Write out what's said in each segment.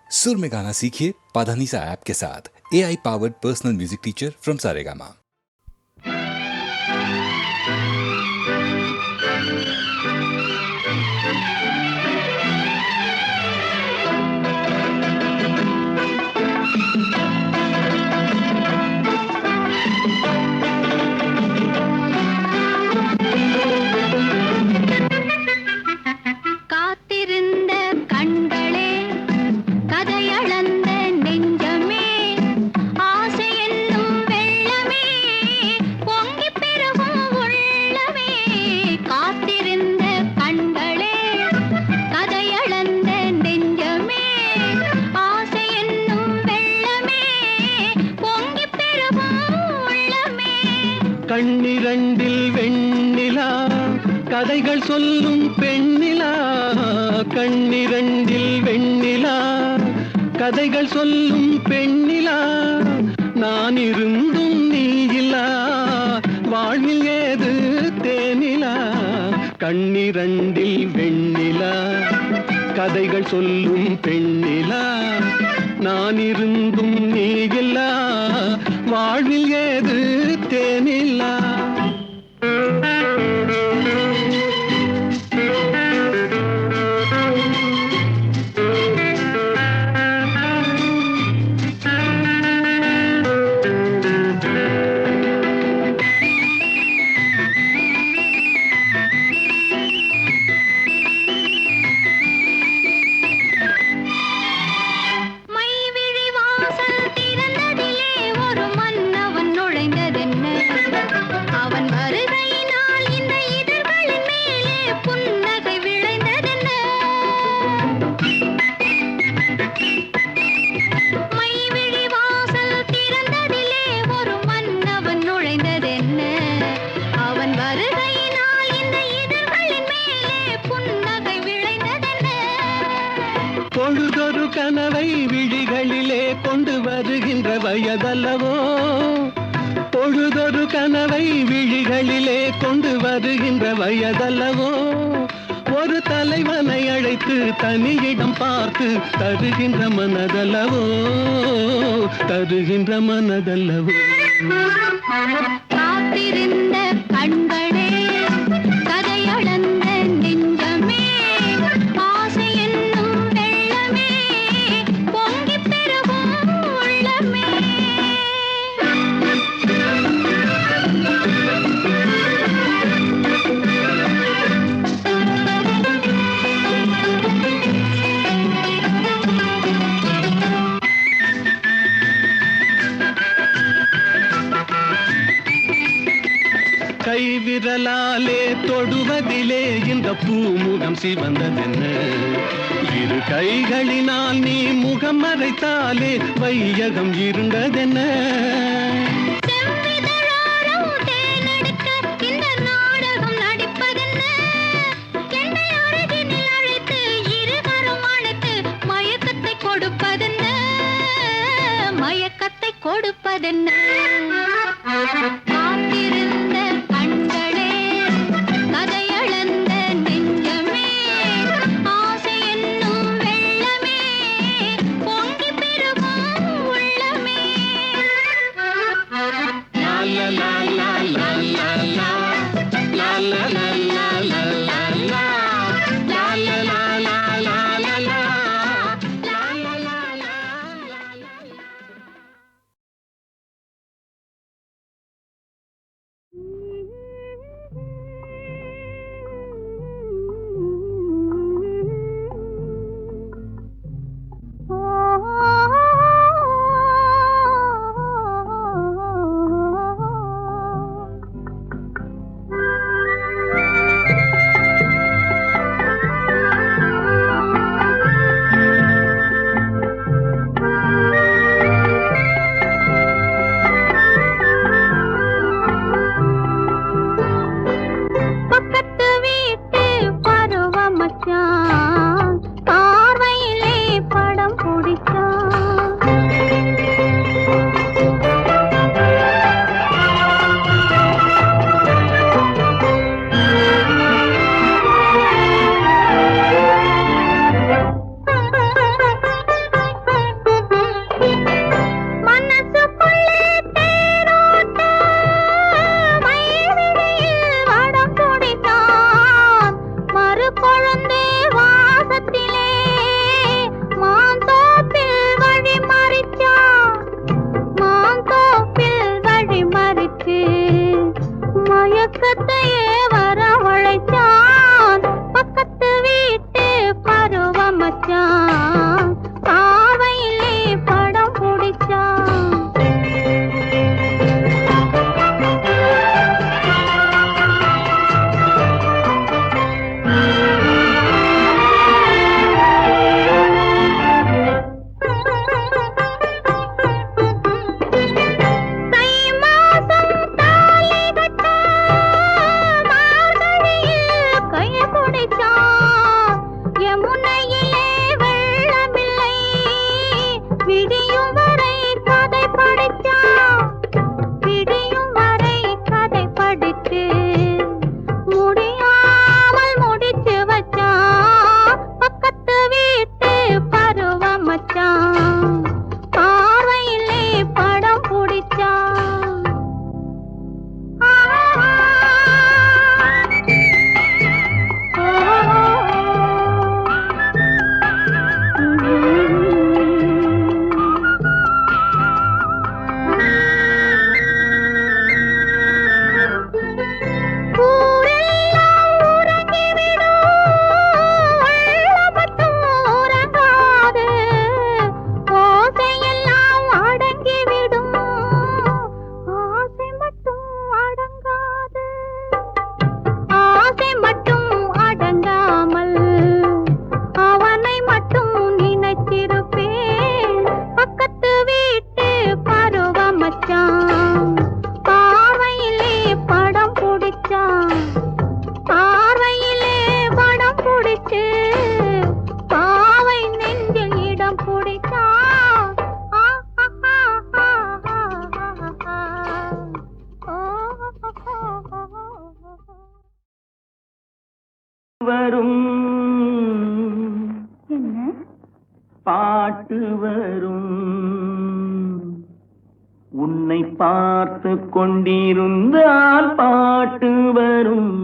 सुर में गाना सीखिए पाधानीसा ऐप के साथ। AI powered personal music teacher from Saregama. காத்திருந்த கண்களே, கதையளந்த நெஞ்சமே, ஆசை என்னும் வெள்ளமே, பொங்கிப் பெருகும் உள்ளமே. காத்திருந்த கண்களே, கதையளந்த நெஞ்சமே, ஆசை என்னும் வெள்ளமே, பொங்கிப் பெருகும் உள்ளமே. கண்ணிரண்டில் வெண்ணிலா கதைகள் சொல்லும் பெண்ணிலா, கண்ணிரண்டில் வெண்ணிலா கதைகள் சொல்லும் பெண்ணிலா, நான் இருந்தும் நீயிலா வாழ்வில் ஏது தேனிலா. கண்ணிரண்டில் வெண்ணிலா கதைகள் சொல்லும் பெண்ணிலா, நான் இருந்தும் நீயிலா வாழ்வில் ஏது தேனிலா. மைவிழி வாசல் திறந்ததிலே ஒரு மன்னவன் நுழைந்ததென்ன? அவன் வருகையினால் இந்த இதழ்களின் மேலே புன்னகை விளைந்ததென்ன? மைவிழி வாசல் திறந்ததிலே ஒரு மன்னவன் நுழைந்ததென்ன? அவன் வருகையினால் இந்த இதழ்களின் மேலே புன்னகை விளைந்ததென்ன? பொழுதொரு கனவை விழிகளிலே கொண்டு வருகின்ற வயதல்லவோ, பொழுதொரு கனவை விழிகளிலே கொண்டு வருகின்ற வயதல்லவோ, ஒரு தலைவனை அழைத்து தனியிடம் பார்த்து தருகின்ற மனதல்லவோ, தருகின்ற மனதல்லவோ. காத்திருந்த கண்களே, கதையளந்த நெஞ்சமே, ஆசை என்னும் வெள்ளமே, பொங்கிப் பெருகும் உள்ளமே. கைவிரலாலே தொடுவதிலே இந்த பூமுகம் சிவந்ததென்ன? இரு கைகளினால் நீ முகம் மறைத்தாலே வையகம் இருண்டதென்ன? செவ்விதழோரம் தேனெடுக்க இந்த நாடகம் நடிப்பதென்ன? என்னை அருகினில் அழைத்து இருகரம் அணைத்து மயக்கத்தை கொடுப்பதென்ன? மயக்கத்தை கொடுப்பதென்ன? காத்திருந்த கண்களே, கதையளந்த நெஞ்சமே, ஆசை என்னும் வெள்ளமே, பொங்கிப் பெருகும் உள்ளமே. லா லா லா லா லா லா லா லா லா லா பாட்டு வரும். உன்னை பார்த்து கொண்டிருந்தால் பாட்டு வரும்.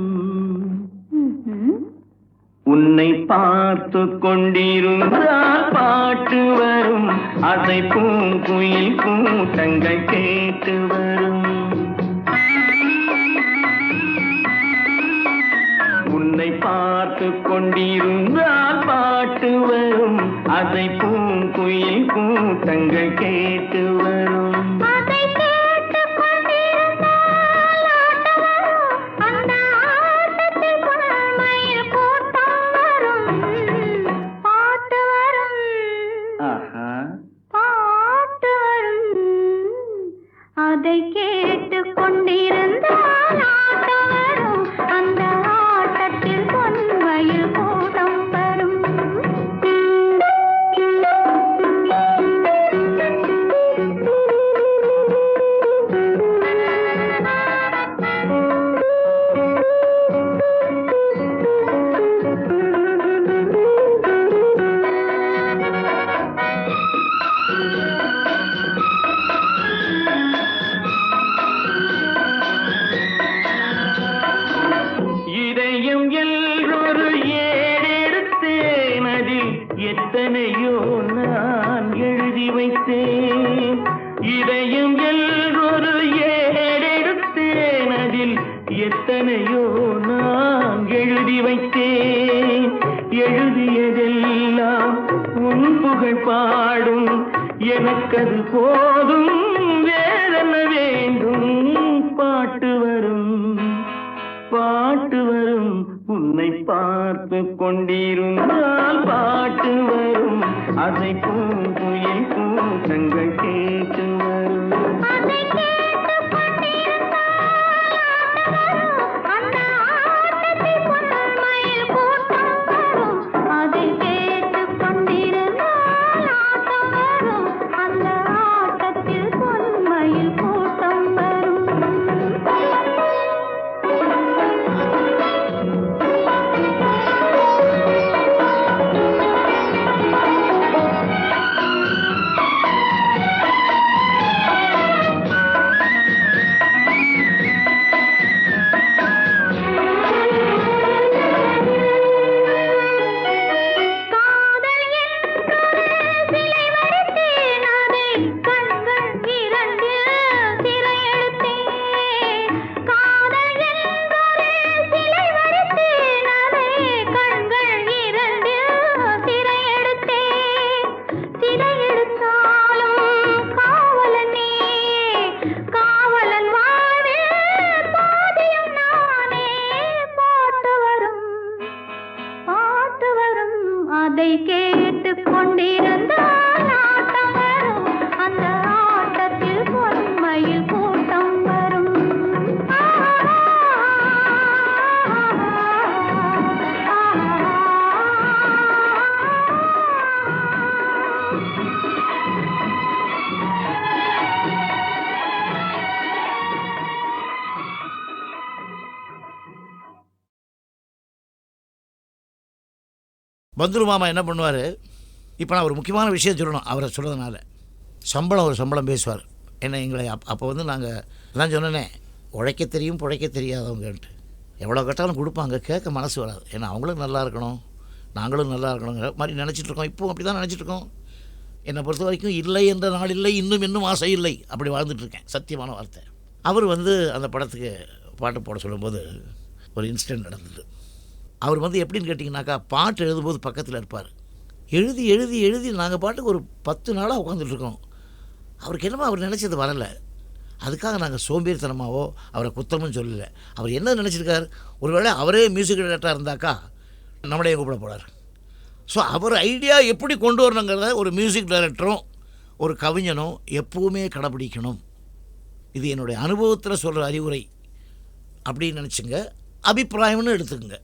உன்னை பார்த்து கொண்டிருந்தால் பாட்டு வரும். அதை பூங்குயில் கூட்டங்கள் கேட்டு வரும். உன்னை பார்த்து கொண்டிருந்தால் பாட்டு வரும். அதை பூங்குயில் கூட்டங்கள் கேட்டு வரும். அதை கேட்டு கொண்டிருந்தால் ஆட்டம் வரும். அந்த ஆட்டத்தில் பொன்மயில் கூட்டம் வரும். எத்தனையோ நான் எழுதி வைத்தேன். இதயம் எல்லொரு ஏடெடுத்தேன். அதில் எத்தனையோ நான் எழுதி வைத்தேன். எழுதியதெல்லாம் உன் புகழ் பாடும். எனக்கது போதும், வேறென்ன வேண்டும். பாட்டு வரும், பாட்டு வரும். உன்னை பார்த்து கொண்டிருந்தால் பாட்டு வரும். அதை பூங்குயில் கூட்டங்கள் கேட்டு வரும். அதை கேட்டு கொண்டிருந்தால் அந்த ஆட்டத்தில் பொன்மயில் கூட்டம் வரும். அதை கேட்டு கொண்டிருந்தால் ஆட்டம் வரும். அந்த ஆட்டத்தில் பொன்மயில் கூட்டம் வரும். அதை கேட்டு கொண்டிருந்தால் ஆட்டம் வரும். அந்த ஆட்டத்தில் பொன்மயில் கூட்டம் வரும். பந்துரு மாமா என்ன பண்ணுவார், இப்போ நான் ஒரு முக்கியமான விஷயம் சொல்லணும் அவரை சொல்கிறதுனால. சம்பளம் ஒரு சம்பளம் பேசுவார். என்ன எங்களை அப்போ வந்து நாங்கள் எல்லாம் சொன்னேனே, உழைக்க தெரியும் பிழைக்க தெரியாதவங்கன்ட்டு. எவ்வளோ கட்டாலும் கொடுப்பாங்க, கேட்க மனசு வராது. ஏன்னா அவங்களும் நல்லா இருக்கணும், நாங்களும் நல்லா இருக்கணுங்கிற மாதிரி நினச்சிட்ருக்கோம். இப்போவும் அப்படி தான் நினச்சிட்ருக்கோம். என்னை பொறுத்த வரைக்கும் இல்லை என்ற நாள் இல்லை, இன்னும் ஆசை இல்லை, அப்படி வாழ்ந்துட்டுருக்கேன். சத்தியமான வார்த்தை. அவர் வந்து அந்த படத்துக்கு பாட்டு போட சொல்லும்போது ஒரு இன்சிடெண்ட் நடந்தது. அவர் வந்து எப்படின்னு கேட்டிங்கனாக்கா, பாட்டு எழுதும்போது பக்கத்தில் இருப்பார். எழுதி எழுதி எழுதி நாங்கள் பாட்டுக்கு ஒரு 10 நாளாக உட்காந்துட்ருக்கோம். அவருக்கு என்னமோ அவர் நினச்சது வரலை. அதுக்காக நாங்கள் சோம்பேறித்தனமாவோ அவரை குத்தமும் சொல்லலை. அவர் என்ன நினச்சிருக்கார், ஒருவேளை அவரே மியூசிக் டைரக்டராக இருந்தாக்கா நம்மளையே கூப்பிட போகிறார். ஸோ அவர் ஐடியா எப்படி கொண்டு வரணுங்கிறத ஒரு மியூசிக் டைரக்டரும் ஒரு கவிஞனும் எப்போவுமே கடைப்பிடிக்கணும். இது என்னுடைய அனுபவத்தில் சொல்கிற அறிவுரை அப்படின்னு நினச்சிங்க, அபிப்பிராயம்னு எடுத்துக்கோங்க.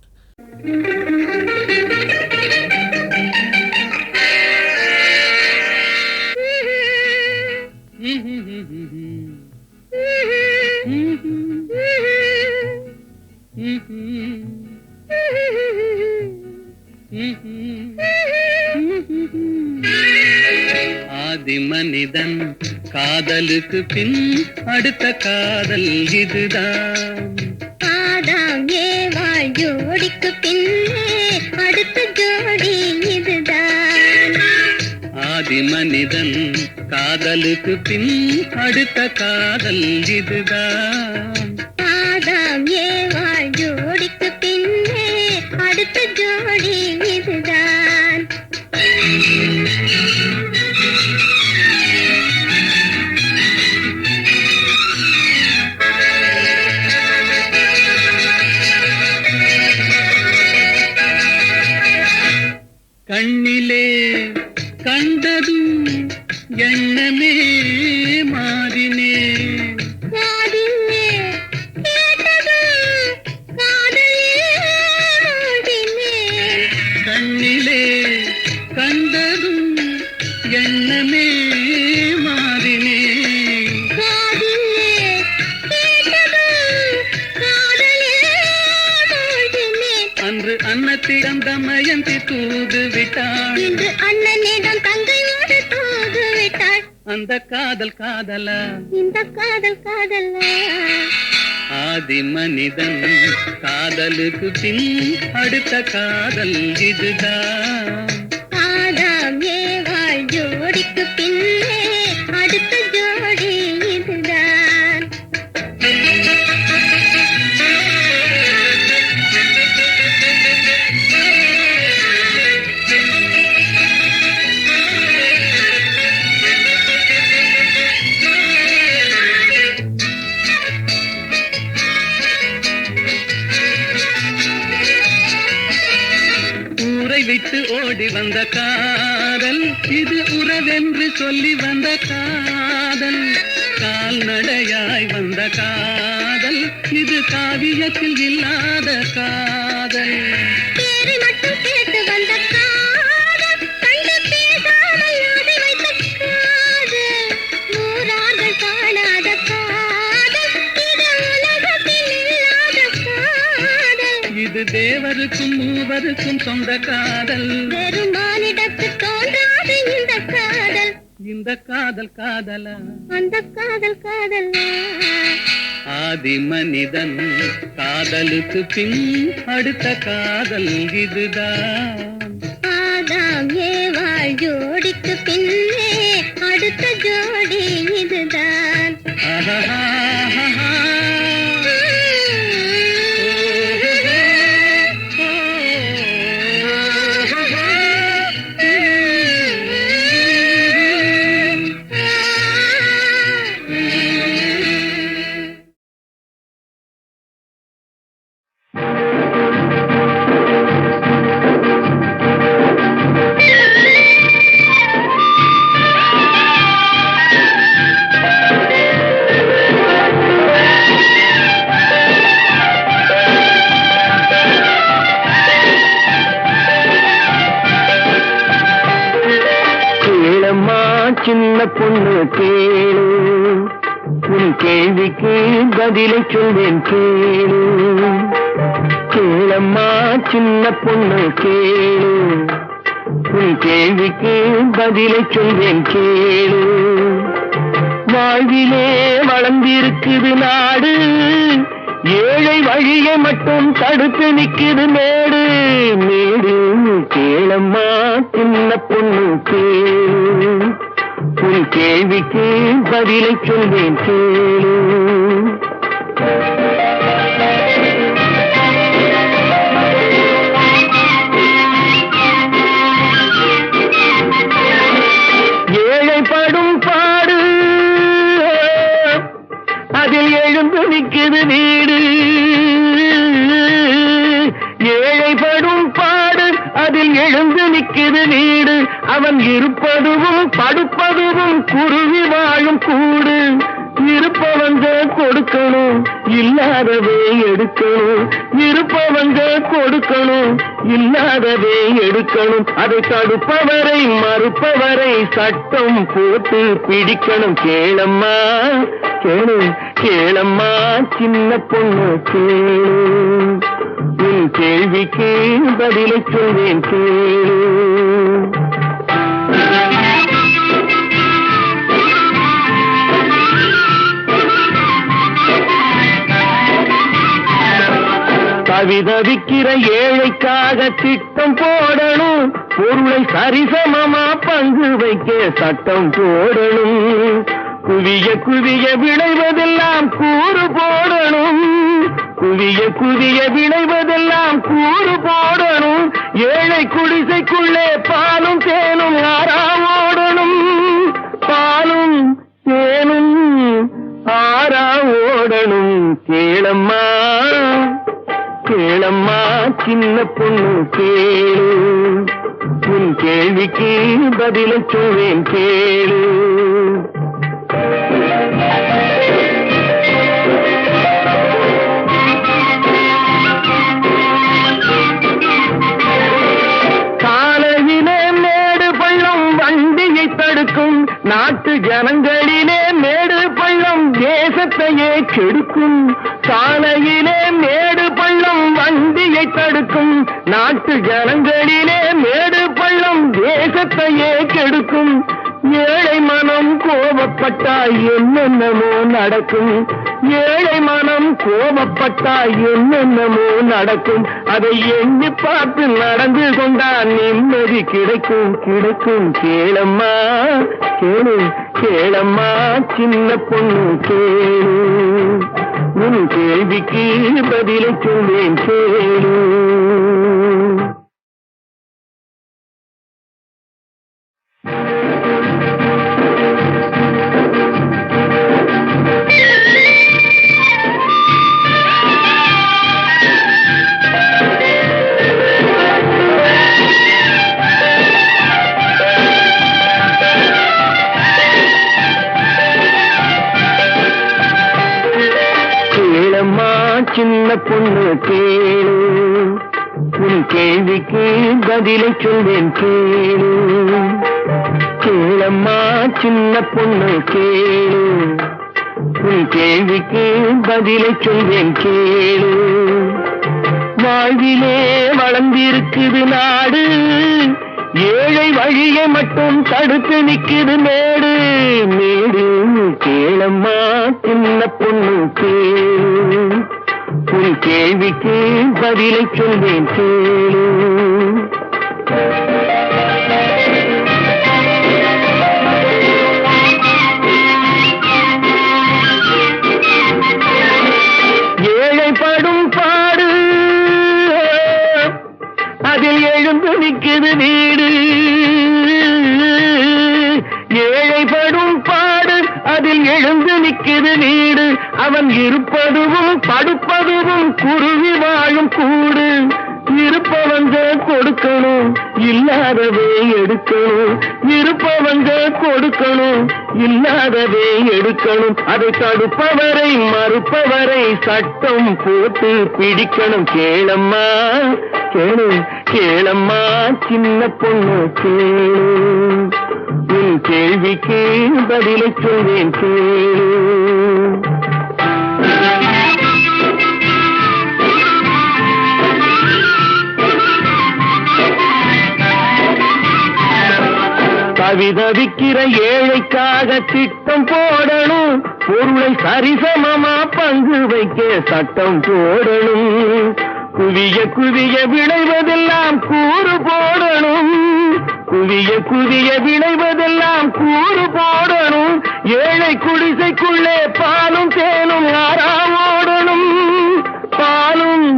ஆதி மனிதன் காதலுக்கு பின் அடுத்த காதல் இதுதான். ஆதாம் ஏவாள் ஜோடிக்கு பின்னே அடுத்த ஜோடி இதுதான். ஆதி மனிதன் காதலுக்கு பின் அடுத்த காதல் இதுதான். ஆதாம் ஏவாள் ஜோடிக்கு பின்னே அடுத்த ஜோடி இதுதான். கண்ணிலே கண்டதும் எண்ணமே மாறினே. காதிலே கேட்டதும் காதலில் மூழ்கினேன். கண்ணிலே கண்டதும் எண்ணமே மாறினே. காதிலே கேட்டதும் காதலில் மூழ்கினேன். அன்று அன்னத்திடம் தமயந்தி தூது விட்டாள். இன்று அண்ணனிடம் தங்கையோடு தூது விட்டாள். அந்த காதல் காதலா, இந்த காதல் காதலா. ஆதி மனிதன் காதலுக்கு பின் அடுத்த காதல் இதுதான். ஆதாம் ஏவாள் ஜோடிக்கு பின்னே அடுத்த ஜோடி இதுதான். ஊரை விட்டு ஓடி வந்த காதல் இது உறவென்று சொல்லி வந்த காதல். கால்நடையாய் வந்த காதல் இது காவியத்தில் இல்லாத காதல். பேரை மட்டும் கேட்டு வந்த காதல், கண்டு பேசாமல் ஓடி வைத்த காதல். நூறார்கள் காணாத காதல், இது உலகத்தில் இல்லாத காதல். இது தேவருக்கும் மூவருக்கும் சொந்த காதல். வெறும் மானிடத்து தோன்றாது இந்த காதல். இந்த காதல் காதலா, அந்த காதல் காதலா. ஆதி மனிதன் காதலுக்கு பின் அடுத்த காதல் இதுதான். ஆதாம் ஏவாள் ஜோடிக்கு பின்னே அடுத்த ஜோடி இதுதான். சின்ன பொண்ணு கேளு, உன் கேள்விக்கு பதிலை சொல்வேன் கேளு. கேளம்மா சின்ன பொண்ணு கேளு, உன் கேள்விக்கு பதிலை சொல்வேன் கேளு. வாழ்விலே வளர்ந்திருக்குது நாடு, ஏழை வழியை மட்டும் தடுத்து நிக்குது மேடு மேடு. கேளம்மா சின்ன பொண்ணு கேளு, உன் கேள்விக்கு பதிலை சொல்வேன் கேளு. ஏழைப்படும் பாடு அதில் எழுந்து நிற்குது வீடு. ஏழைப்படும் பாடு அதில் எழுந்து நிற்குது வீடு. அவன் இருப்பதுவும் படுப்பதுவும் குருவி வாழும் கூடு. இருப்பவங்க கொடுக்கணும், இல்லாதவே எடுக்கணும். இருப்பவங்க கொடுக்கணும், இல்லாதவே எடுக்கணும். அதை தடுப்பவரை மறுப்பவரை சட்டம் போட்டு பிடிக்கணும். கேளம்மா கேளு, கேளம்மா சின்ன பொண்ணு கேளு, உன் கேள்விக்கு பதிலை சொல்வேன் கேளு. தவிதவிக்கிற ஏழைக்காக திட்டம் போடணும், பொருளை சரிசமமா பங்கு வைக்க சட்டம் போடணும். குவிய குவிய விளைவதெல்லாம் கூறு போடணும், குவிய குவிய விளைவதெல்லாம் கூறு போடணும். ஏழை குடிசைக்குள்ளே பாலும் தேனும் ஆறா ஓடணும், பாலும் தேனும் ஆறா ஓடணும். கேளம்மா கேளம்மா சின்ன பொண்ணு கேளு, உன் கேள்விக்கு பதிலை சொல்வேன் கேளு. காலையிலே மேடு பள்ளம் வண்டியை தடுக்கும், நாட்டு ஜனங்களிலே மேடு பள்ளம் தேசத்தையே கெடுக்கும். சாலையிலே மேடு பள்ளம் வண்டியை தடுக்கும், நாட்டு ஜனங்களிலே மேடு பள்ளம் தேசத்தையே கெடுக்கும். ஏழை மனம் கோபப்பட்டால் என்னென்னமோ நடக்கும், ஏழை மனம் கோபப்பட்டால் என்னென்னமோ நடக்கும். அதை எண்ணி பார்த்து நடந்து கொண்டால் நிம்மதி கிடைக்கும் கிடைக்கும். கேளம்மா கேளு கேளம்மா சின்ன பொண்ணு கேளு, உன் கேள்விக்கு பதிலை சொல்வேன் கேளு. சின்ன பொண்ணு கேளு, உன் கேள்விக்கு பதிலை சொல்வேன் கேளு. கேளம்மா சின்ன பொண்ணு கேளு, உன் கேள்விக்கு பதிலை சொல்வேன் கேளு. வாழ்விலே வளர்ந்திருக்குது நாடு, ஏழை வழியை மட்டும் தடுத்து நிக்குது மேடு மேடு. கேளம்மா சின்ன பொண்ணு கேளு, உன் கேள்விக்கு பதிலை சொல்வேன் கேளு. ஏழைப்படும் பாடு அதில் எழுந்து நிற்குது வீடு, ஏழைப்படும் பாடு அதில் எழுந்து நிற்குது வீடு. அவன் இருப்பதுவும் படுப்பதுவும் குருவி வாழும் கூடு. இருப்பவங்க கொடுக்கணும், இல்லாதவே எடுக்கணும், இருப்பவங்க கொடுக்கணும், இல்லாதவே எடுக்கணும். அதை தடுப்பவரை மறுப்பவரை சட்டம் போட்டு பிடிக்கணும். கேளம்மா கேளு கேளம்மா சின்ன பொண்ணு கேளு, உன் கேள்விக்கு பதிலை சொல்வேன் கேளு. தவிதவிக்கிற ஏழைக்காக திட்டம் போடணும், பொருளை சரிசமமா பங்கு வைக்க சட்டம் போடணும். குவிய குவிய விளைவதெல்லாம் கூறு போடணும், குவிய குவிய விளைவதெல்லாம் கூறு போடணும். ஏழை குடிசைக்குள்ளே பாலும் தேனும் ஆறா ஓடணும், பாலும்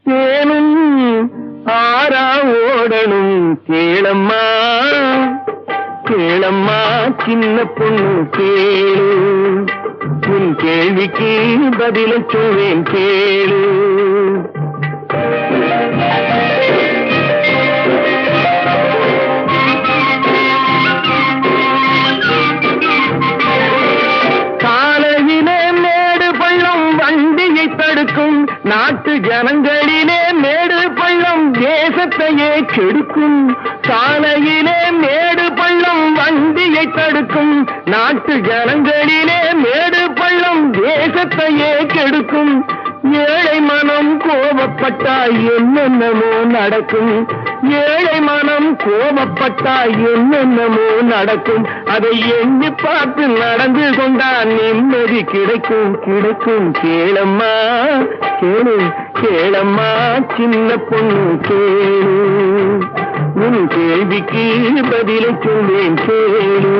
தேனும் ஆறா ஓடணும். கேளம்மா கேளம்மா சின்ன பொண்ணு கேளு, உன் கேள்விக்கு பதிலை சொல்வேன் கேளு. காலையிலே மேடு பள்ளம் வண்டியை தடுக்கும், நாட்டு ஜனங்களிலே மேடு பள்ளம் தேசத்தையே கெடுக்கும். சாலையிலே மேடு பள்ளம் வண்டியை தடுக்கும், நாட்டு ஜனங்களிலே மேடு பள்ளம் தேசத்தையே கெடுக்கும். ஏழை மனம் கோபப்பட்ட ஆசைப்பட்டா என்னென்னமோ நடக்கும், ஏழை மனம் கோபப்பட்டா என்னென்னமோ நடக்கும். அதை எண்ணி பார்த்து நடந்து கொண்டா நிம்மதி கிடைக்கும் கிடைக்கும். கேளம்மா கேளு கேளம்மா சின்ன பொண்ணு கேளு, உன் கேள்விக்கு பதிலை சொல்வேன் கேளு.